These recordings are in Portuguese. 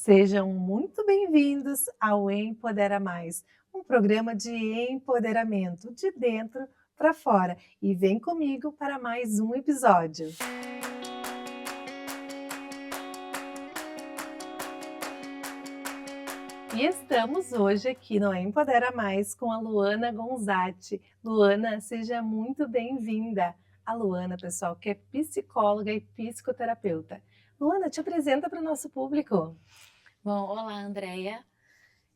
Sejam muito bem-vindos ao Empodera Mais, um programa de empoderamento de dentro para fora. E vem comigo para mais um episódio. E estamos hoje aqui no Empodera Mais com a Luana Gonzatti. Luana, seja muito bem-vinda. A Luana, pessoal, que é psicóloga e psicoterapeuta. Luana, te apresenta para o nosso público. Bom, olá, Andréia.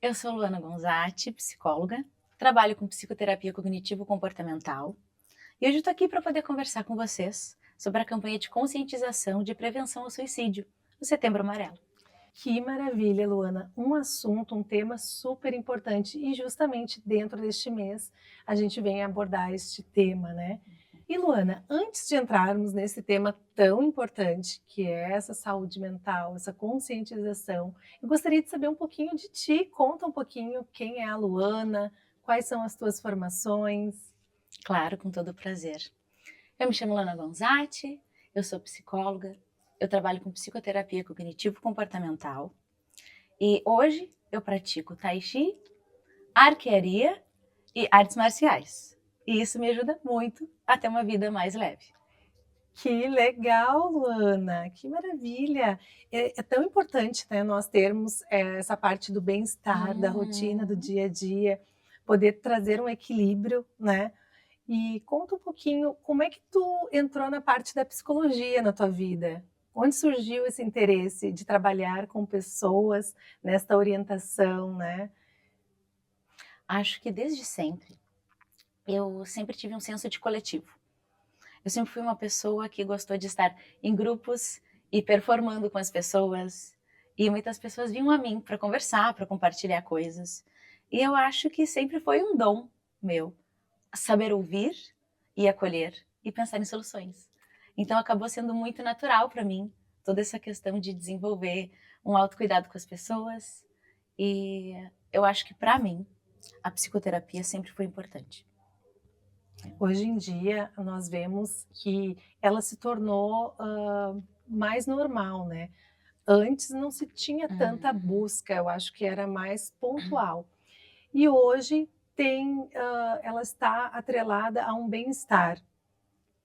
Eu sou Luana Gonzatti, psicóloga, trabalho com psicoterapia cognitivo-comportamental e hoje estou aqui para poder conversar com vocês sobre a campanha de conscientização de prevenção ao suicídio, o Setembro Amarelo. Que maravilha, Luana! Um assunto, um tema super importante e justamente dentro deste mês a gente vem abordar este tema, né? E Luana, antes de entrarmos nesse tema tão importante que é essa saúde mental, essa conscientização, eu gostaria de saber um pouquinho de ti. Conta um pouquinho quem é a Luana, quais são as tuas formações. Claro, com todo prazer. Eu me chamo Luana Gonzatti, eu sou psicóloga, eu trabalho com psicoterapia cognitivo-comportamental e hoje eu pratico tai chi, arquearia e artes marciais. E isso me ajuda muito a ter uma vida mais leve. Que legal, Luana, que maravilha! É tão importante, né, nós termos essa parte do bem-estar, da rotina, do dia a dia, poder trazer um equilíbrio, né? E conta um pouquinho, como é que tu entrou na parte da psicologia na tua vida? Onde surgiu esse interesse de trabalhar com pessoas nesta orientação, né? Acho que desde sempre eu sempre tive um senso de coletivo. Eu sempre fui uma pessoa que gostou de estar em grupos e performando com as pessoas. E muitas pessoas vinham a mim para conversar, para compartilhar coisas. E eu acho que sempre foi um dom meu, saber ouvir e acolher e pensar em soluções. Então acabou sendo muito natural para mim toda essa questão de desenvolver um autocuidado com as pessoas. E eu acho que para mim a psicoterapia sempre foi importante. Hoje em dia, nós vemos que ela se tornou mais normal, né? Antes não se tinha tanta busca, eu acho que era mais pontual. E hoje ela está atrelada a um bem-estar.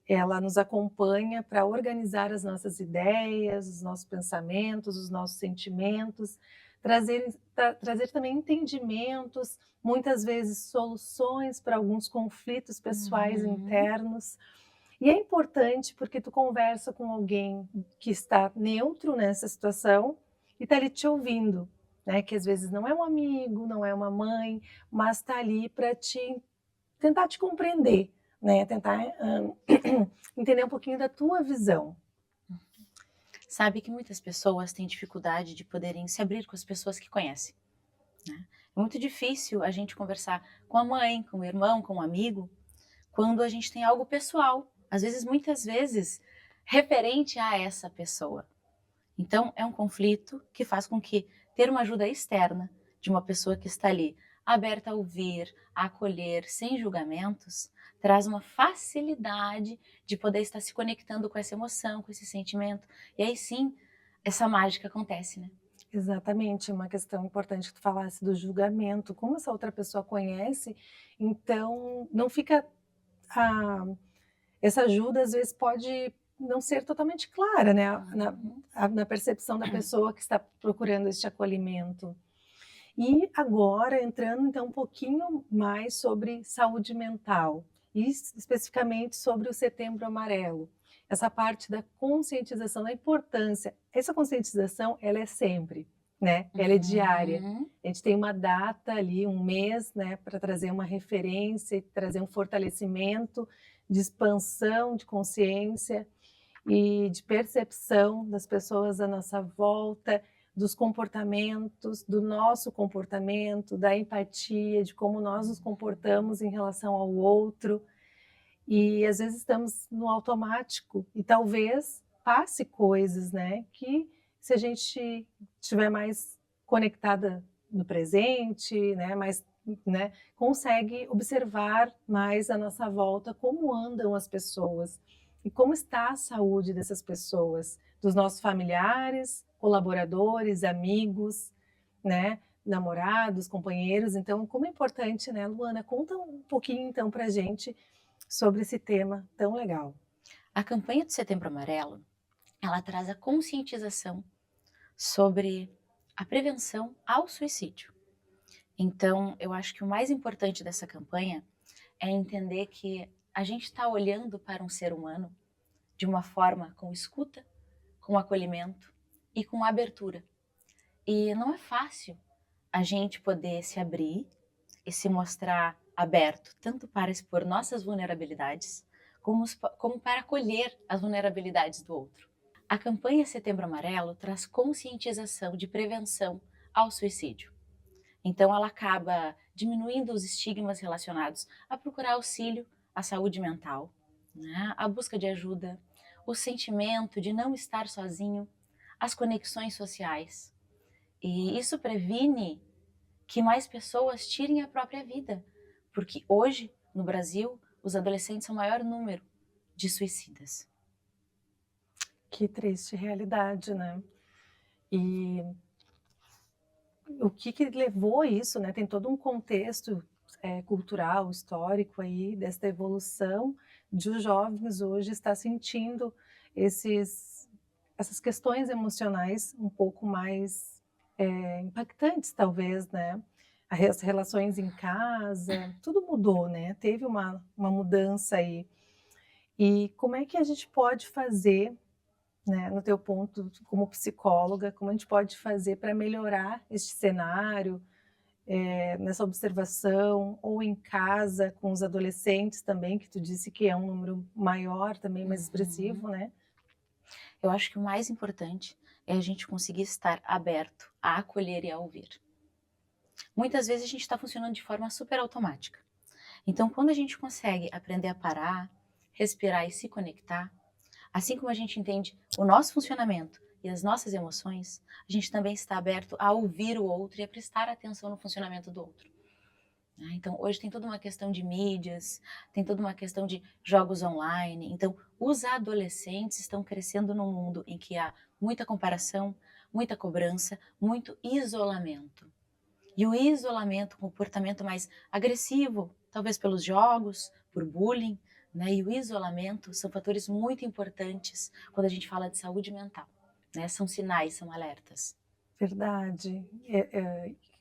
Ela nos acompanha para organizar as nossas ideias, os nossos pensamentos, os nossos sentimentos, trazer também entendimentos, muitas vezes soluções para alguns conflitos pessoais internos. E é importante porque tu conversa com alguém que está neutro nessa situação e está ali te ouvindo, né? Que às vezes não é um amigo, não é uma mãe, mas está ali para tentar te compreender, né? Tentar entender um pouquinho da tua visão. Sabe que muitas pessoas têm dificuldade de poderem se abrir com as pessoas que conhecem, né? É muito difícil a gente conversar com a mãe, com o irmão, com um amigo, quando a gente tem algo pessoal, às vezes, muitas vezes, referente a essa pessoa. Então, é um conflito que faz com que ter uma ajuda externa de uma pessoa que está ali, aberta a ouvir, a acolher, sem julgamentos, traz uma facilidade de poder estar se conectando com essa emoção, com esse sentimento. E aí sim, essa mágica acontece, né? Exatamente, uma questão importante que tu falasse do julgamento, como essa outra pessoa conhece, então não fica essa ajuda às vezes pode não ser totalmente clara, né, na percepção da pessoa que está procurando este acolhimento. E agora entrando então um pouquinho mais sobre saúde mental, e especificamente sobre o Setembro Amarelo, essa parte da conscientização da importância. Essa conscientização, ela é sempre, né? Ela é diária. A gente tem uma data ali, um mês, né, para trazer uma referência, trazer um fortalecimento de expansão de consciência e de percepção das pessoas à nossa volta, dos comportamentos, do nosso comportamento, da empatia, de como nós nos comportamos em relação ao outro. E às vezes estamos no automático e talvez passe coisas, né, que se a gente estiver mais conectada no presente, né, mais, né, consegue observar mais à nossa volta como andam as pessoas e como está a saúde dessas pessoas, dos nossos familiares, colaboradores, amigos, né, namorados, companheiros. Então, como é importante, né, Luana? Conta um pouquinho então para gente sobre esse tema tão legal. A campanha do Setembro Amarelo, ela traz a conscientização sobre a prevenção ao suicídio. Então, eu acho que o mais importante dessa campanha é entender que a gente está olhando para um ser humano de uma forma com escuta, com acolhimento e com abertura. E não é fácil a gente poder se abrir e se mostrar aberto, tanto para expor nossas vulnerabilidades, como para acolher as vulnerabilidades do outro. A campanha Setembro Amarelo traz conscientização de prevenção ao suicídio. Então, ela acaba diminuindo os estigmas relacionados a procurar auxílio à saúde mental, né? A busca de ajuda, o sentimento de não estar sozinho, as conexões sociais. E isso previne que mais pessoas tirem a própria vida, porque hoje, no Brasil, os adolescentes são o maior número de suicidas. Que triste realidade, né? E o que levou a isso, né? Tem todo um contexto cultural, histórico aí desta evolução de os jovens hoje estar sentindo essas questões emocionais um pouco mais impactantes, talvez, né? As relações em casa, tudo mudou, né? Teve uma mudança aí. E como é que a gente pode fazer, né, no teu ponto como psicóloga, como a gente pode fazer para melhorar este cenário, nessa observação, ou em casa com os adolescentes também, que tu disse que é um número maior também, mais expressivo, né? Eu acho que o mais importante é a gente conseguir estar aberto a acolher e a ouvir. Muitas vezes a gente está funcionando de forma super automática. Então, quando a gente consegue aprender a parar, respirar e se conectar, assim como a gente entende o nosso funcionamento e as nossas emoções, a gente também está aberto a ouvir o outro e a prestar atenção no funcionamento do outro. Então, hoje tem toda uma questão de mídias, tem toda uma questão de jogos online. Então, os adolescentes estão crescendo num mundo em que há muita comparação, muita cobrança, muito isolamento. E o isolamento, o comportamento mais agressivo, talvez pelos jogos, por bullying, né? E o isolamento são fatores muito importantes quando a gente fala de saúde mental, né? São sinais, são alertas. Verdade.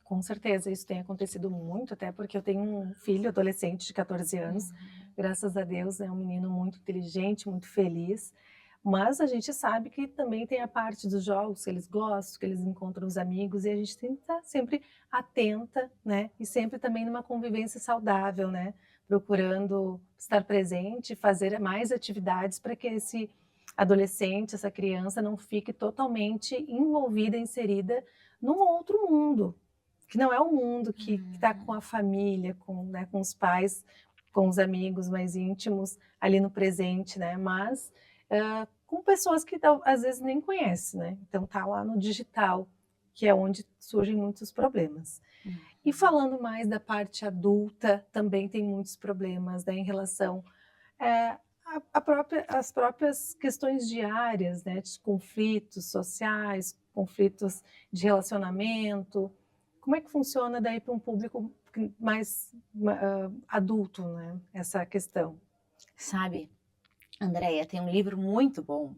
Com certeza isso tem acontecido muito, até porque eu tenho um filho adolescente de 14 anos, graças a Deus é um menino muito inteligente, muito feliz, mas a gente sabe que também tem a parte dos jogos que eles gostam, que eles encontram os amigos, e a gente tem que estar sempre atenta, né, e sempre também numa convivência saudável, né, procurando estar presente, fazer mais atividades para que esse adolescente, essa criança não fique totalmente envolvida, inserida num outro mundo, que não é o mundo que está com a família, né, com os pais, com os amigos mais íntimos ali no presente, né, mas com pessoas que às vezes nem conhece, né, então tá lá no digital, que é onde surgem muitos problemas. E falando mais da parte adulta, também tem muitos problemas, né, em relação é, as próprias questões diárias, né, de conflitos sociais, conflitos de relacionamento. Como é que funciona daí para um público mais adulto, né, essa questão? Sabe, Andréia, tem um livro muito bom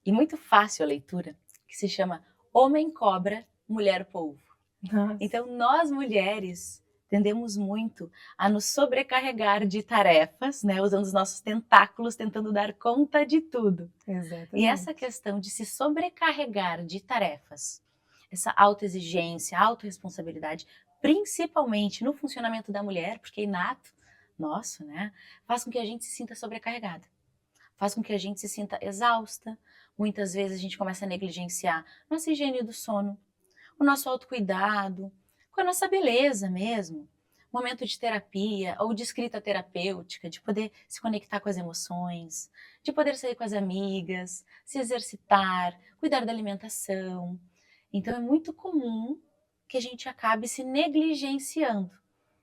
e muito fácil a leitura, que se chama Homem Cobra, Mulher Polvo. Nossa. Então, nós mulheres tendemos muito a nos sobrecarregar de tarefas, né, usando os nossos tentáculos, tentando dar conta de tudo. Exatamente. E essa questão de se sobrecarregar de tarefas, essa autoexigência, autorresponsabilidade, principalmente no funcionamento da mulher, porque é inato nosso, né, faz com que a gente se sinta sobrecarregada, faz com que a gente se sinta exausta. Muitas vezes a gente começa a negligenciar nossa higiene do sono, o nosso autocuidado, com a nossa beleza mesmo, momento de terapia ou de escrita terapêutica, de poder se conectar com as emoções, de poder sair com as amigas, se exercitar, cuidar da alimentação. Então é muito comum que a gente acabe se negligenciando,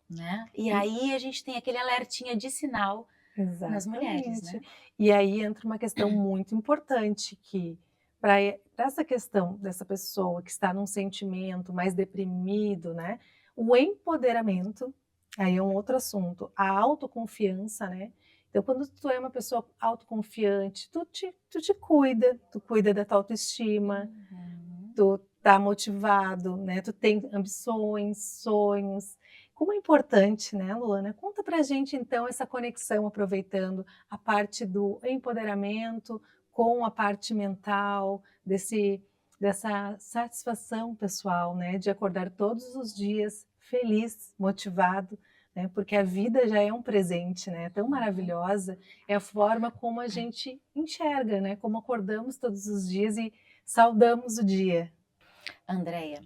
né? E aí a gente tem aquele alertinha de sinal nas mulheres, Exatamente. né? E aí entra uma questão muito importante que para essa questão dessa pessoa que está num sentimento mais deprimido, né? O empoderamento, aí é um outro assunto, a autoconfiança, né? Então, quando tu é uma pessoa autoconfiante, tu te cuida, tu cuida da tua autoestima, Uhum. tu tá motivado, né? Tu tem ambições, sonhos. Como é importante, né, Luana? Conta pra gente então essa conexão, aproveitando a parte do empoderamento com a parte mental, dessa satisfação pessoal, né, de acordar todos os dias feliz, motivado, né? Porque a vida já é um presente, né? Tão maravilhosa, é a forma como a gente enxerga, né? Como acordamos todos os dias e saudamos o dia. Andréia,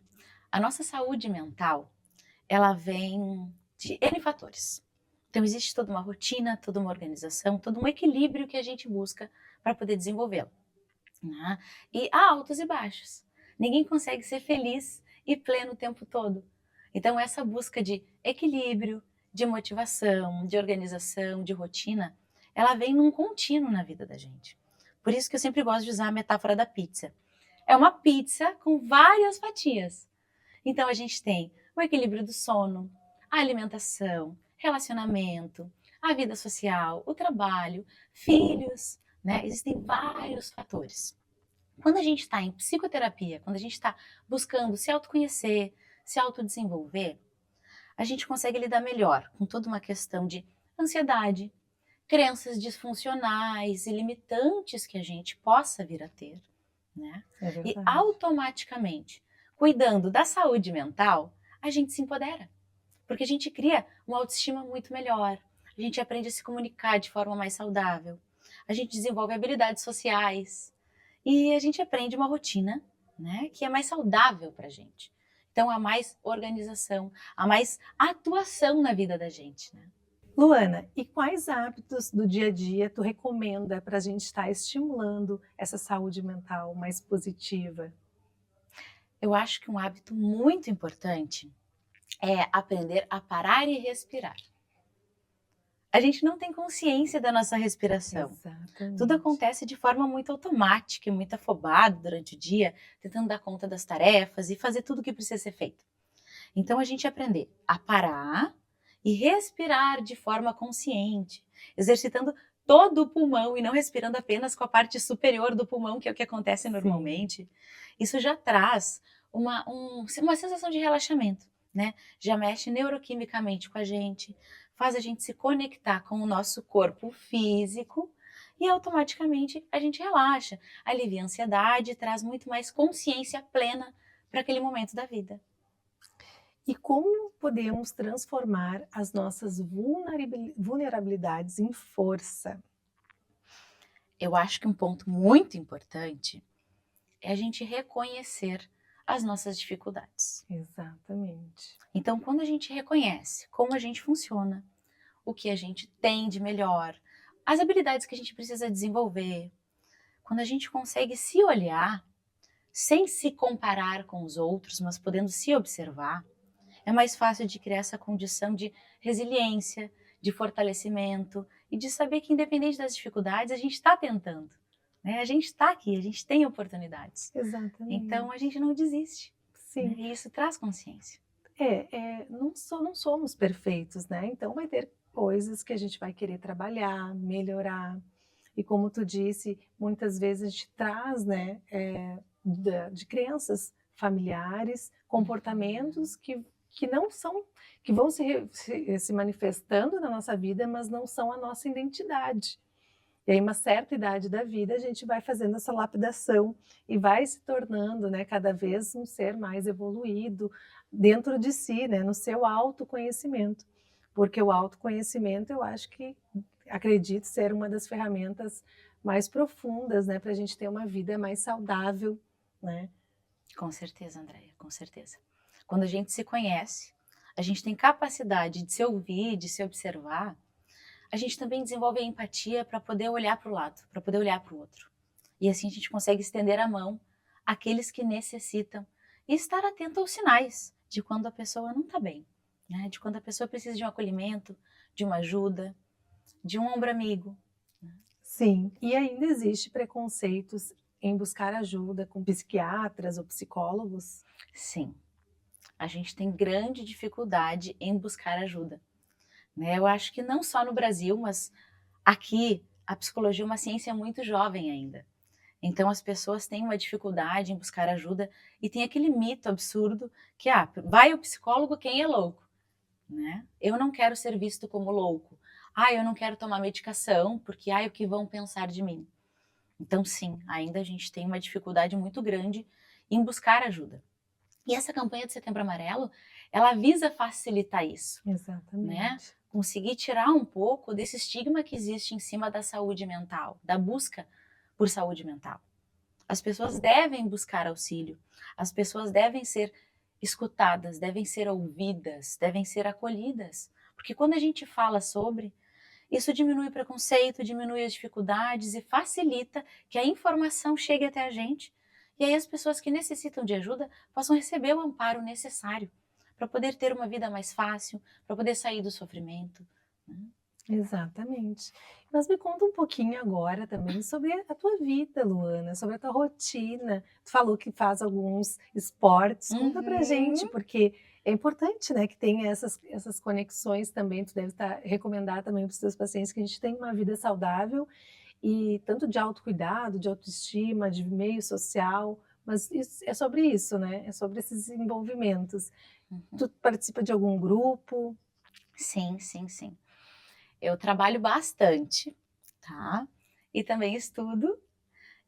a nossa saúde mental, ela vem de N fatores. Então, existe toda uma rotina, toda uma organização, todo um equilíbrio que a gente busca para poder desenvolvê-la, né? E há altos e baixos. Ninguém consegue ser feliz e pleno o tempo todo. Então, essa busca de equilíbrio, de motivação, de organização, de rotina, ela vem num contínuo na vida da gente. Por isso que eu sempre gosto de usar a metáfora da pizza. É uma pizza com várias fatias. Então, a gente tem o equilíbrio do sono, a alimentação, relacionamento, a vida social, o trabalho, filhos, né? Existem vários fatores. Quando a gente está em psicoterapia, quando a gente está buscando se autoconhecer, se autodesenvolver, a gente consegue lidar melhor com toda uma questão de ansiedade, crenças disfuncionais e limitantes que a gente possa vir a ter, né? É E verdade. automaticamente, cuidando da saúde mental, a gente se empodera, porque a gente cria uma autoestima muito melhor, a gente aprende a se comunicar de forma mais saudável, a gente desenvolve habilidades sociais e a gente aprende uma rotina, né, que é mais saudável para a gente. Então, há mais organização, há mais atuação na vida da gente, né? Luana, e quais hábitos do dia a dia tu recomenda para a gente estar estimulando essa saúde mental mais positiva? Eu acho que um hábito muito importante é aprender a parar e respirar. A gente não tem consciência da nossa respiração. Tudo Exatamente. acontece de forma muito automática e muito afobada durante o dia, tentando dar conta das tarefas e fazer tudo o que precisa ser feito. Então, a gente aprender a parar e respirar de forma consciente, exercitando todo o pulmão e não respirando apenas com a parte superior do pulmão, que é o que acontece Sim, normalmente. Isso já traz uma sensação de relaxamento, né? Já mexe neuroquimicamente com a gente, faz a gente se conectar com o nosso corpo físico e automaticamente a gente relaxa, alivia a ansiedade, traz muito mais consciência plena para aquele momento da vida. e como podemos transformar as nossas vulnerabilidades em força? Eu acho que um ponto muito importante é a gente reconhecer as nossas dificuldades. Exatamente. Então, quando a gente reconhece como a gente funciona, o que a gente tem de melhor, as habilidades que a gente precisa desenvolver, quando a gente consegue se olhar sem se comparar com os outros, mas podendo se observar, é mais fácil de criar essa condição de resiliência, de fortalecimento e de saber que, independente das dificuldades, a gente está tentando. Né? A gente está aqui, a gente tem oportunidades. Então, a Exatamente. gente não desiste. Né? Sim. E isso traz consciência. Não somos perfeitos, né? Então vai ter coisas que a gente vai querer trabalhar, melhorar. E como tu disse, muitas vezes a gente traz, né, de crenças familiares, Uhum. comportamentos que não são, que vão se manifestando na nossa vida, mas não são a nossa identidade. E aí, uma certa idade da vida, a gente vai fazendo essa lapidação e vai se tornando, né, cada vez um ser mais evoluído dentro de si, né, no seu autoconhecimento. Porque o autoconhecimento, eu acho que, acredito ser uma das ferramentas mais profundas, né, para a gente ter uma vida mais saudável, né? Com certeza, Andréia, com certeza. Quando a gente se conhece, a gente tem capacidade de se ouvir, de se observar, a gente também desenvolve a empatia para poder olhar para o lado, para poder olhar para o outro. E assim a gente consegue estender a mão àqueles que necessitam e estar atento aos sinais de quando a pessoa não está bem, né? De quando a pessoa precisa de um acolhimento, de uma ajuda, de um ombro amigo. Sim, e ainda existe preconceitos em buscar ajuda com psiquiatras ou psicólogos? Sim, a gente tem grande dificuldade em buscar ajuda, né? Eu acho que não só no Brasil, mas aqui a psicologia é uma ciência muito jovem ainda. Então as pessoas têm uma dificuldade em buscar ajuda e tem aquele mito absurdo que vai o psicólogo quem é louco, né? Eu não quero ser visto como louco. Eu não quero tomar medicação porque o que vão pensar de mim? Então sim, ainda a gente tem uma dificuldade muito grande em buscar ajuda. E essa campanha de Setembro Amarelo, ela visa facilitar isso, né? Exatamente. Conseguir tirar um pouco desse estigma que existe em cima da saúde mental, da busca por saúde mental. As pessoas devem buscar auxílio, as pessoas devem ser escutadas, devem ser ouvidas, devem ser acolhidas. Porque quando a gente fala sobre, isso diminui o preconceito, diminui as dificuldades e facilita que a informação chegue até a gente. E aí as pessoas que necessitam de ajuda possam receber o amparo necessário para poder ter uma vida mais fácil, para poder sair do sofrimento, né? Exatamente. Mas me conta um pouquinho agora também sobre a tua vida, Luana, sobre a tua rotina. Tu falou que faz alguns esportes. Conta pra gente, Uhum. porque é importante, né, que tenha essas conexões também. Tu deve estar recomendar também para os teus pacientes que a gente tenha uma vida saudável e tanto de autocuidado, de autoestima, de meio social, mas é sobre isso, né? É sobre esses envolvimentos. Uhum. Tu participa de algum grupo? Sim, sim, sim. Eu trabalho bastante, tá? E também estudo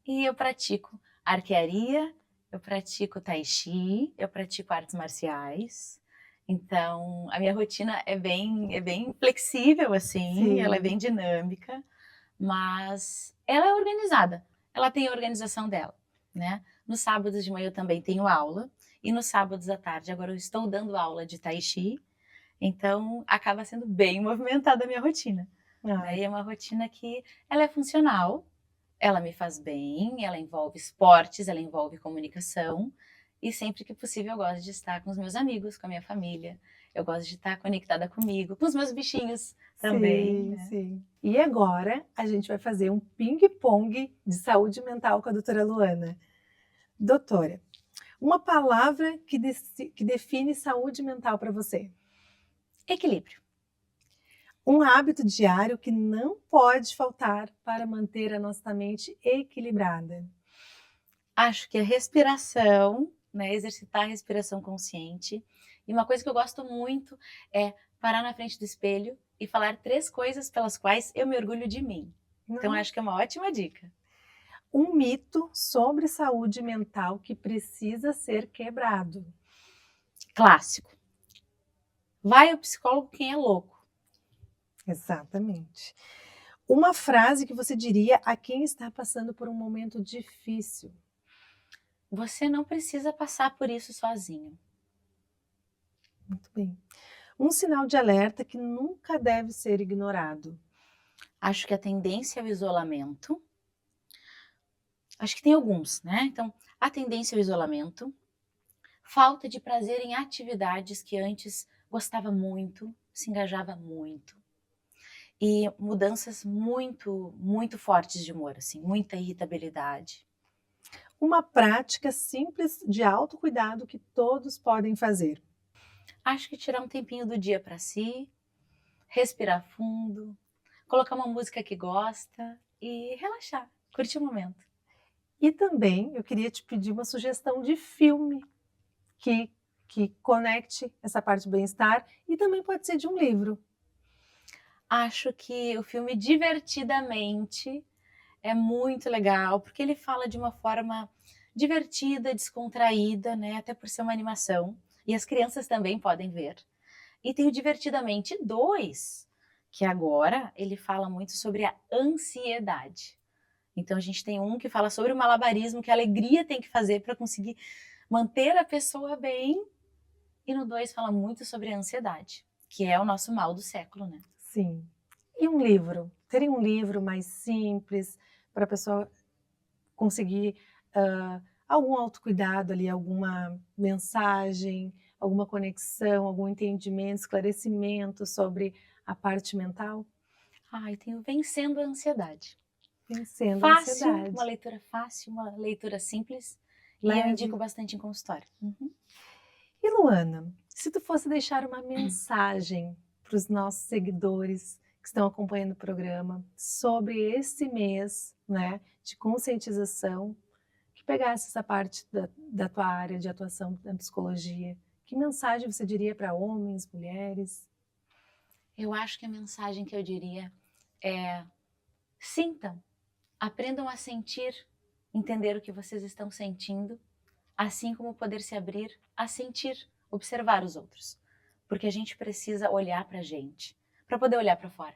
e eu pratico arquearia, eu pratico tai chi, eu pratico artes marciais. Então, a minha rotina é bem flexível, assim, ela é bem Sim. dinâmica, mas ela é organizada. Ela tem a organização dela, né? Nos sábados de manhã eu também tenho aula e nos sábados à tarde agora eu estou dando aula de tai chi, então acaba sendo bem movimentada a minha rotina, né? Ai, E é uma rotina que ela é funcional, ela me faz bem, ela envolve esportes, ela envolve comunicação e sempre que possível eu gosto de estar com os meus amigos, com a minha família. Eu gosto de estar conectada comigo, com os meus bichinhos também, sim, né? sim. E agora a gente vai fazer um ping-pong de saúde mental com a doutora Luana. Doutora, uma palavra que define saúde mental para você. Equilíbrio. Um hábito diário que não pode faltar para manter a nossa mente equilibrada. Acho que a respiração, né, exercitar a respiração consciente. E uma coisa que eu gosto muito é parar na frente do espelho e falar 3 coisas pelas quais eu me orgulho de mim. Então Não. acho que é uma ótima dica. Um mito sobre saúde mental que precisa ser quebrado. Clássico. Vai ao psicólogo quem é louco. Exatamente. Uma frase que você diria a quem está passando por um momento difícil. Você não precisa passar por isso sozinho. Muito bem. Um sinal de alerta que nunca deve ser ignorado. Acho que a tendência ao isolamento, acho que tem alguns, né? Então, a tendência ao isolamento, falta de prazer em atividades que antes gostava muito, se engajava muito. E mudanças muito, muito fortes de humor, assim, muita irritabilidade. Uma prática simples de autocuidado que todos podem fazer. Acho que tirar um tempinho do dia para si, respirar fundo, colocar uma música que gosta e relaxar, curtir o momento. E também eu queria te pedir uma sugestão de filme que, que conecte essa parte do bem-estar e também pode ser de um livro. Acho que o filme Divertidamente é muito legal, porque ele fala de uma forma divertida, descontraída, né? Até por ser uma animação. E as crianças também podem ver. E tem o Divertidamente 2, que agora ele fala muito sobre a ansiedade. Então a gente tem um que fala sobre o malabarismo que a alegria tem que fazer para conseguir manter a pessoa bem. E no 2 fala muito sobre a ansiedade, que é o nosso mal do século, né? Sim. E um livro? Teria um livro mais simples para a pessoa conseguir algum autocuidado ali, alguma mensagem, alguma conexão, algum entendimento, esclarecimento sobre a parte mental? Ai, tem o Vencendo a Ansiedade. Vencendo a Fácil, ansiedade. uma leitura fácil, uma leitura simples. E eu Leve. indico bastante em consultório. E Luana, se tu fosse deixar uma mensagem para os nossos seguidores que estão acompanhando o programa sobre esse mês, né, de conscientização, que pegasse essa parte da tua área de atuação na psicologia, que mensagem você diria para homens, mulheres? Eu acho que a mensagem que eu diria é: sintam, aprendam a sentir, entender o que vocês estão sentindo, assim como poder se abrir a sentir, observar os outros. Porque a gente precisa olhar para a gente, para poder olhar para fora.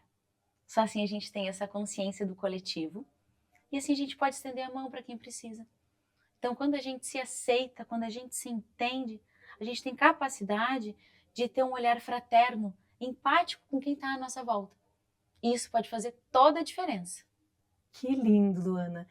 Só assim a gente tem essa consciência do coletivo e assim a gente pode estender a mão para quem precisa. Então, quando a gente se aceita, quando a gente se entende, a gente tem capacidade de ter um olhar fraterno, empático com quem está à nossa volta. E isso pode fazer toda a diferença. Que lindo, Luana!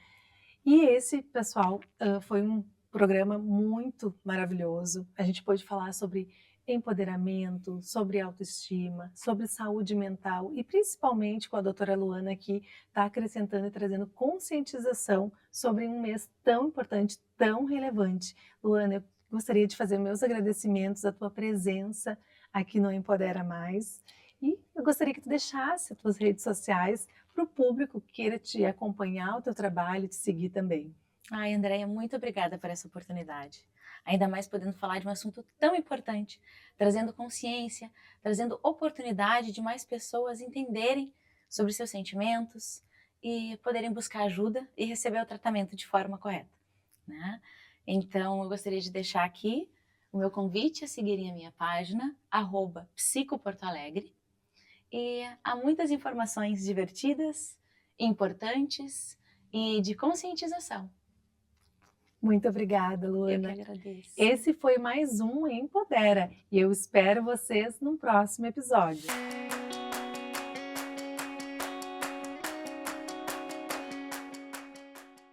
E esse, pessoal, foi um programa muito maravilhoso. A gente pôde falar sobre empoderamento, sobre autoestima, sobre saúde mental e principalmente com a doutora Luana que está acrescentando e trazendo conscientização sobre um mês tão importante, tão relevante. Luana, eu gostaria de fazer meus agradecimentos à tua presença aqui no Empodera Mais e eu gostaria que tu deixasse as tuas redes sociais para o público que queira te acompanhar, o teu trabalho, te seguir também. Ai, Andréia, muito obrigada por essa oportunidade. Ainda mais podendo falar de um assunto tão importante, trazendo consciência, trazendo oportunidade de mais pessoas entenderem sobre seus sentimentos e poderem buscar ajuda e receber o tratamento de forma correta, né? Então, eu gostaria de deixar aqui o meu convite a seguirem a minha página, @psicoportoalegre. E há muitas informações divertidas, importantes e de conscientização. Muito obrigada, Eu Luana. que agradeço. Esse foi mais um Empodera e eu espero vocês no próximo episódio.